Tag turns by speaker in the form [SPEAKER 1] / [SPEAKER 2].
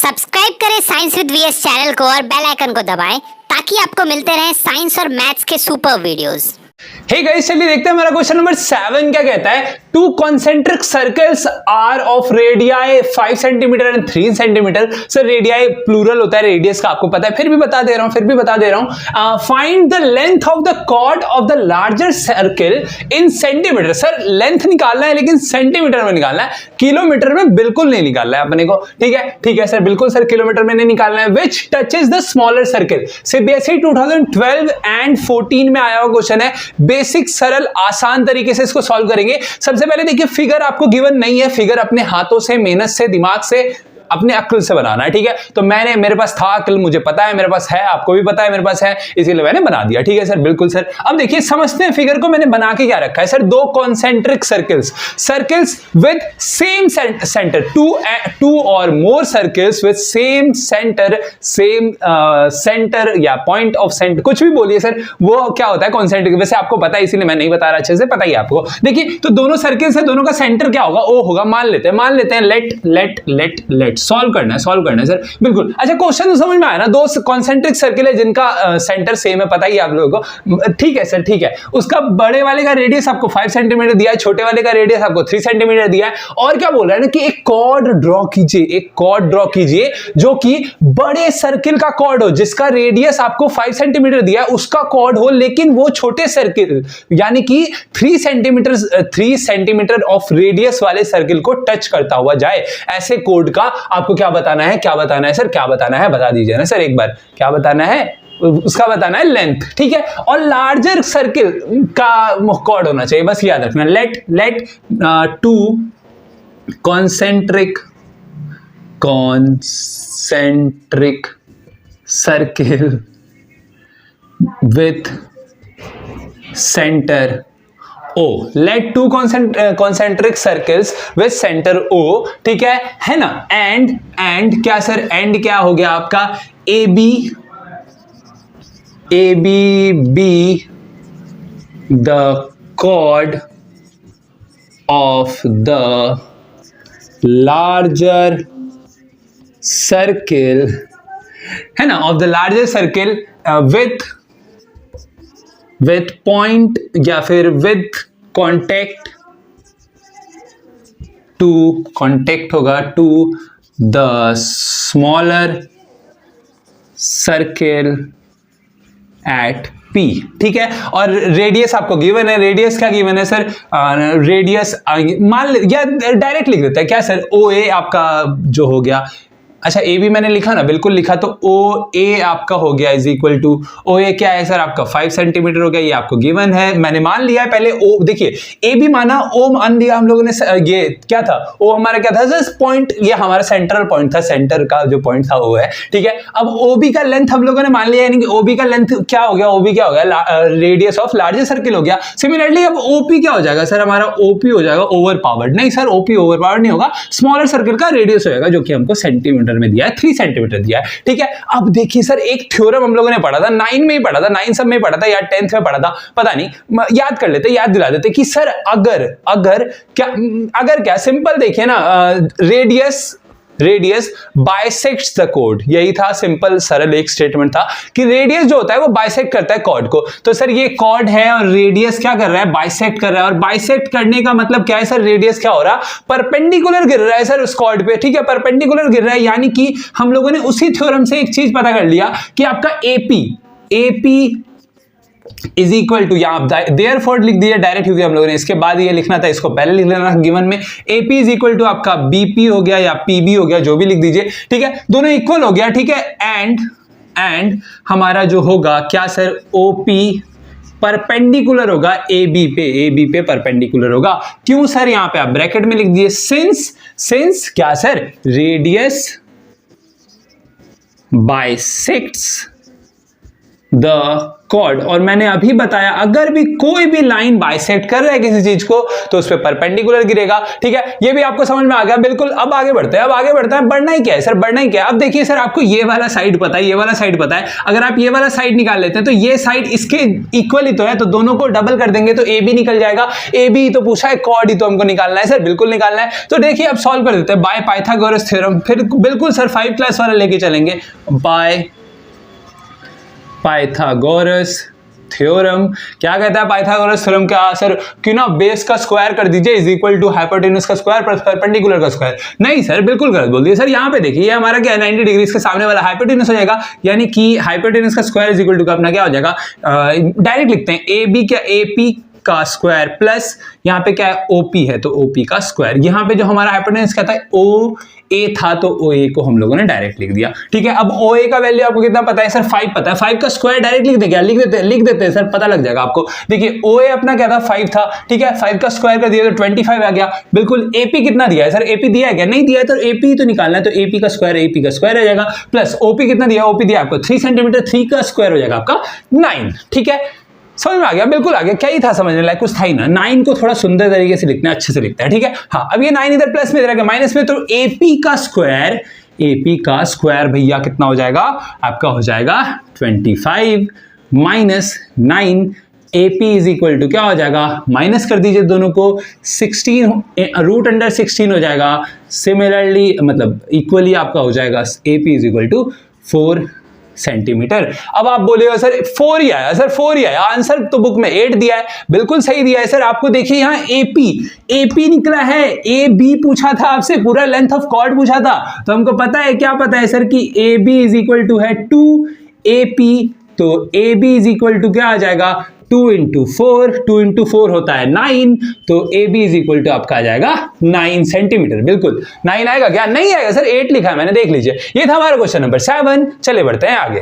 [SPEAKER 1] Subscribe करें science with VS channel को और बेल आइकन को दबाएं ताकि आपको मिलते रहें साइंस और मैथ्स के सुपर वीडियोस।
[SPEAKER 2] हे गाइस, चलिए देखते हैं हमारा क्वेश्चन नंबर 7 क्या कहता है। Two concentric circles are of radii 5 centimetre and 3 centimetre. Sir radii plural होता है रेडियस का, आपको पता है, फिर भी बता दे रहा हूं। Find the length of the chord of the larger circle in centimetre. Sir length निकालना है लेकिन सेंटीमीटर में निकालना है, किलोमीटर में बिल्कुल नहीं निकालना है अपने को। ठीक है सर, बिल्कुल सर किलोमीटर में नहीं निकालना है। विच touches the smaller circle. CBSE 2012 and 14 में आया हुआ क्वेश्चन है। बेसिक सरल आसान तरीके से इसको सॉल्व करेंगे। सबसे पहले देखिए, फिगर आपको गिवन नहीं है, फिगर अपने हाथों से, मेहनत से, दिमाग से, अपने अक्ल से बनाना है। ठीक है, तो मेरे पास था अक्ल, मुझे पता है, मेरे पास है, आपको भी पता है मेरे पास है, इसीलिए मैंने बना दिया। ठीक है सर, बिल्कुल सर। अब देखिए समझते हैं फिगर को मैंने बना के क्या रखा है। सर दो concentric circles with same centre, two or more circles with same centre या पॉइंट ऑफ सेंटर, कुछ भी बोलिए सर, वो क्या होता है कॉन्सेंट्रिक। वैसे आपको पता है इसीलिए मैं नहीं बता रहा, अच्छे से पता ही आपको। देखिए तो दोनों सर्किल्स है, दोनों का सेंटर क्या होगा, ओ होगा। मान लेते हैं लेट सॉल्व करना है सर, बिल्कुल। अच्छा क्वेश्चन तो समझ में आया ना। दो कॉन्सेंट्रिक सर्किल है जिनका सेंटर सेम है, पता ही आप लोगों को। ठीक है सर, ठीक है। उसका बड़े वाले का रेडियस आपको 5 सेंटीमीटर दिया है, छोटे वाले का रेडियस आपको 3 सेंटीमीटर दिया है। और क्या बोल रहा है ना कि एक कॉर्ड ड्रॉ कीजिए जो कि बड़े सर्किल का कॉर्ड हो, जिसका रेडियस आपको 5 सेंटीमीटर दिया है, उसका कॉर्ड हो, लेकिन वो छोटे सर्किल यानी कि 3 सेंटीमीटर ऑफ रेडियस वाले सर्किल को टच करता हुआ जाए। ऐसे कोड का आपको क्या बताना है सर, क्या बताना है बता दीजिए ना सर एक बार। क्या बताना है, उसका बताना है लेंथ। ठीक है, और लार्जर सर्किल का कॉर्ड होना चाहिए, बस याद रखना। Let two concentric circle with centre O. Let two concentric circles with center O. ठीक है ना। एंड क्या सर, एंड क्या हो गया आपका, AB be the chord of the larger circle, है ना, of the larger circle with point या फिर with contact होगा to the smaller circle at P। ठीक है, और रेडियस आपको गिवन है। रेडियस क्या गिवन है सर, रेडियस मान या डायरेक्ट लिख देता है क्या सर, OA आपका जो हो गया। अच्छा ए बी मैंने लिखा ना, बिल्कुल लिखा, तो ओ ए आपका हो गया इज इक्वल टू, ओ ए क्या है सर आपका 5 सेंटीमीटर हो गया, ये आपको गिवन है, मैंने मान लिया है पहले। ओ देखिए, ए बी माना, ओ मान लिया हम लोगों ने। ये क्या था, ओ हमारा क्या था सर, पॉइंट, ये हमारा सेंट्रल पॉइंट था, सेंटर का जो पॉइंट था वो है। ठीक है, अब ओ बी का लेंथ हम लोगों ने मान लिया, यानी कि ओ बी का लेंथ क्या हो गया, ओ बी क्या हो गया, रेडियस ऑफ लार्जर सर्किल हो गया। सिमिलरली अब ओ पी क्या हो जाएगा सर, हमारा ओ पी हो जाएगा ओवर पावर्ड। नहीं sir, O P over powered नहीं होगा, स्मॉलर सर्किल का रेडियस हो जाएगा, जो कि हमको सेंटीमीटर में दिया है, 3 सेंटीमीटर दिया है। ठीक है, अब देखिए सर एक थ्योरम हम लोगों ने पढ़ा था, 9 में ही पढ़ा था, 9 सब में पढ़ा था या 10th में पढ़ा था, पता नहीं, याद कर लेते, याद दिला देते कि सर अगर क्या सिंपल देखिए ना, रेडियस बाइसेक्ट्स द कॉर्ड, यही था सिंपल सरल एक स्टेटमेंट था कि रेडियस जो होता है वो बाइसेक्ट करता है कॉर्ड को। तो सर ये कॉर्ड है और रेडियस क्या कर रहा है, बाइसेक्ट कर रहा है। और बाइसेक्ट करने का मतलब क्या है सर, रेडियस क्या हो रहा है, परपेंडिकुलर गिर रहा है सर उस कॉर्ड पे। ठीक है, परपेंडिकुलर गिर रहा है, यानी कि हम लोगों ने उसी थ्योरम से एक चीज पता कर लिया कि आपका एपी इज इक्वल टू, यहां देयरफॉर लिख दिया डायरेक्ट, क्योंकि हम लोगों ने इसके बाद ये लिखना था, इसको पहले लिख लेना गिवन में। एपी इज इक्वल टू आपका बीपी हो गया या पीबी हो गया, जो भी लिख दीजिए। ठीक है, दोनों इक्वल हो गया। ठीक है, एंड हमारा जो होगा क्या सर, ओपी परपेंडिकुलर होगा ए बी पे परपेंडिकुलर होगा। क्यों सर, यहां पे आप ब्रैकेट में लिख दिए, सिंस क्या sir, radius bisects the chord, और मैंने अभी बताया अगर भी कोई भी लाइन बाइसेक्ट कर रहा है किसी चीज को तो उस पर परपेंडिकुलर गिरेगा। ठीक है, ये भी आपको समझ में आ गया बिल्कुल। अब आगे बढ़ते हैं, बढ़ना ही क्या है सर, बढ़ना ही क्या है। अब देखिए सर, आपको ये वाला साइड पता है, ये वाला साइड पता है, अगर आप ये वाला साइड निकाल लेते हैं तो ये साइड इसके इक्वल ही तो है, तो दोनों को डबल कर देंगे तो ए बी निकल जाएगा। ए बी तो पूछा है, कॉर्ड ही तो हमको निकालना है सर, बिल्कुल निकालना है। तो देखिए अब सॉल्व कर देते हैं बाय पाइथागोरस थ्योरम, फिर बिल्कुल सर 5 क्लास वाला लेके चलेंगे। बाय पाइथागोरस थ्योरम क्या कहता है पाइथागोरस थ्योरम का सर, कि ना बेस का स्क्वायर कर दीजिए इज इक्वल टू हाइपोटेन्यूज का स्क्वायर प्लस परपेंडिकुलर का स्क्वायर। नहीं सर, बिल्कुल गलत बोल दिया सर। यहाँ पे देखिए, ये हमारा क्या है 90 डिग्री, इसके सामने वाला हाइपोटेन्यूज हो जाएगा, यानी कि हाइपोटेन्यूज का स्क्वायर इज इक्वल टू अपना क्या हो जाएगा, डायरेक्ट लिखते हैं ए बी क्या ए पी का स्क्वायर प्लस यहाँ पे क्या है ओपी है तो ओपी का स्क्वायर। यहाँ पे जो हमारा हाइपोटेन्यूज कहता है ओ ए था तो ओ ए को हम लोगों ने डायरेक्ट लिख दिया। ठीक है, अब ओ ए का वैल्यू आपको कितना पता है सर, 5 पता है। 5 का स्क्वायर डायरेक्ट लिख देंगे, लिख देते हैं सर, पता लग जाएगा आपको। देखिए ओ ए अपना क्या था 5 था, ठीक है, 5 का स्क्वायर कर दिया तो 25 आ गया। बिल्कुल, एपी कितना दिया है सर, एपी दिया है क्या, नहीं दिया है, तो एपी तो निकालना है, तो एपी का स्क्वायर आ जाएगा प्लस ओपी कितना दिया, ओपी दिया आपको 3 सेंटीमीटर, 3 का स्क्वायर हो जाएगा आपका 9। ठीक है, समझ में आ गया, बिल्कुल आ गया। क्या ही था समझने लायक, कुछ था ही ना। 9 को थोड़ा सुंदर तरीके से लिखना है, अच्छे से लिखता है। ठीक है, हाँ, अब ये 9 इधर प्लस में, इधर माइनस में, तो एपी का स्क्वायर भैया कितना हो जाएगा आपका, हो जाएगा 25 minus 9, AP is equal to क्या हो जाएगा, माइनस कर दीजिए दोनों को, 16 रूट अंडर 16 हो जाएगा। सिमिलरली मतलब इक्वली आपका हो जाएगा AP is equal to 4 centimetre. अब आप बोलेगा सर 4 ही आया, सर 4 ही आया, आंसर तो बुक में 8 दिया है, बिल्कुल सही दिया है सर। आपको देखिए यहाँ एपी निकला है, ए बी पूछा था आपसे, पूरा लेंथ ऑफ कॉर्ड पूछा था, तो हमको पता है, क्या पता है सर कि A B is equal to है 2 AP, तो A B is equal to क्या आ जाएगा 2 इंटू 4 होता है 9, तो A B is equal to आपका आ जाएगा 9 सेंटीमीटर। बिल्कुल 9 आएगा क्या, नहीं आएगा सर, 8 लिखा है मैंने, देख लीजिए। ये था हमारा क्वेश्चन नंबर 7। चले बढ़ते हैं आगे।